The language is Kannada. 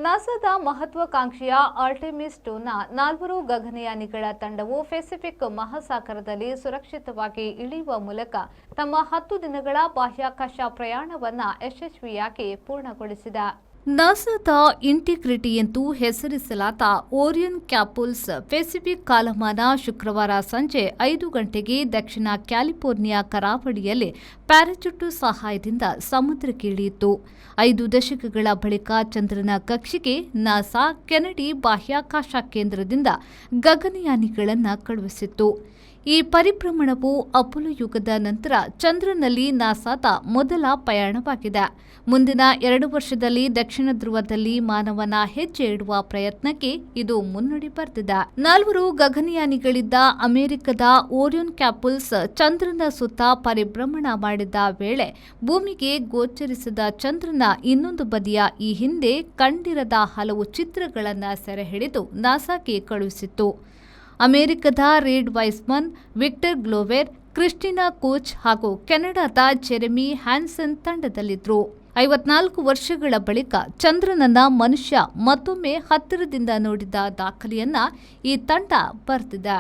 ನಾಸಾದ ಮಹತ್ವಾಕಾಂಕ್ಷೆಯ ಆರ್ಟೆಮಿಸ್ 2ನ 4 ಗಗನಯಾನಿಗಳ ತಂಡವು ಪೆಸಿಫಿಕ್ ಮಹಾಸಾಗರದಲ್ಲಿ ಸುರಕ್ಷಿತವಾಗಿ ಇಳಿಯುವ ಮೂಲಕ ತಮ್ಮ 10 ದಿನಗಳ ಬಾಹ್ಯಾಕಾಶ ಪ್ರಯಾಣವನ್ನು ಯಶಸ್ವಿಯಾಗಿ ಪೂರ್ಣಗೊಳಿಸಿದೆ. ನಾಸಾದ ಇಂಟಿಗ್ರಿಟಿ ಎಂದು ಹೆಸರಿಸಲಾದ ಓರಿಯನ್ ಕ್ಯಾಪ್ಸೂಲ್ ಪೆಸಿಫಿಕ್ ಕಾಲಮಾನ ಶುಕ್ರವಾರ ಸಂಜೆ 5 ಗಂಟೆಗೆ ದಕ್ಷಿಣ ಕ್ಯಾಲಿಫೋರ್ನಿಯಾ ಕರಾವಳಿಯಲ್ಲಿ ಪ್ಯಾರಾಚೂಟ್ ಸಹಾಯದಿಂದ ಸಮುದ್ರಕ್ಕೆ ಇಳಿಯಿತು. 5 ದಶಕಗಳ ಬಳಿಕ ಚಂದ್ರನ ಕಕ್ಷೆಗೆ ನಾಸಾ ಕೆನಡಿ ಬಾಹ್ಯಾಕಾಶ ಕೇಂದ್ರದಿಂದ ಗಗನಯಾನಿಗಳನ್ನು ಕಳುಹಿಸಿತ್ತು. ಈ ಪರಿಭ್ರಮಣವು ಅಪೋಲೋ ಯುಗದ ನಂತರ ಚಂದ್ರನಲ್ಲಿ ನಾಸಾದ ಮೊದಲ ಪಯಣವಾಗಿದೆ. ಮುಂದಿನ 2 ವರ್ಷದಲ್ಲಿ ದಕ್ಷಿಣ ಧ್ರುವದಲ್ಲಿ ಮಾನವನ ಹೆಜ್ಜೆ ಇಡುವ ಪ್ರಯತ್ನಕ್ಕೆ ಇದು ಮುನ್ನುಡಿ ಬರೆದಿದೆ. 4 ಗಗನಯಾನಿಗಳಿದ್ದ ಅಮೆರಿಕದ ಓರಿಯನ್ ಕ್ಯಾಪ್ಸೂಲ್ ಚಂದ್ರನ ಸುತ್ತ ಪರಿಭ್ರಮಣ ಮಾಡಿದ ವೇಳೆ ಭೂಮಿಗೆ ಗೋಚರಿಸಿದ ಚಂದ್ರನ ಇನ್ನೊಂದು ಬದಿಯ ಈ ಹಿಂದೆ ಕಂಡಿರದ ಹಲವು ಚಿತ್ರಗಳನ್ನು ಸೆರೆಹಿಡಿದು ನಾಸಾಕ್ಕೆ ಕಳುಹಿಸಿತ್ತು. ಅಮೆರಿಕದ read Wiseman, Victor ಗ್ಲೋವೆರ್, Christina coach ಹಾಗೂ ಕೆನಡಾದ ಜೆರೆಮಿ ಹ್ಯಾನ್ಸನ್ ತಂಡದಲ್ಲಿದ್ದರು. 54 ವರ್ಷಗಳ ಬಳಿಕ ಚಂದ್ರನನ್ನ ಮನುಷ್ಯ ಮತ್ತೊಮ್ಮೆ ಹತ್ತಿರದಿಂದ ನೋಡಿದ ದಾಖಲೆಯನ್ನ ಈ ತಂಡ ಬರೆದಿದೆ.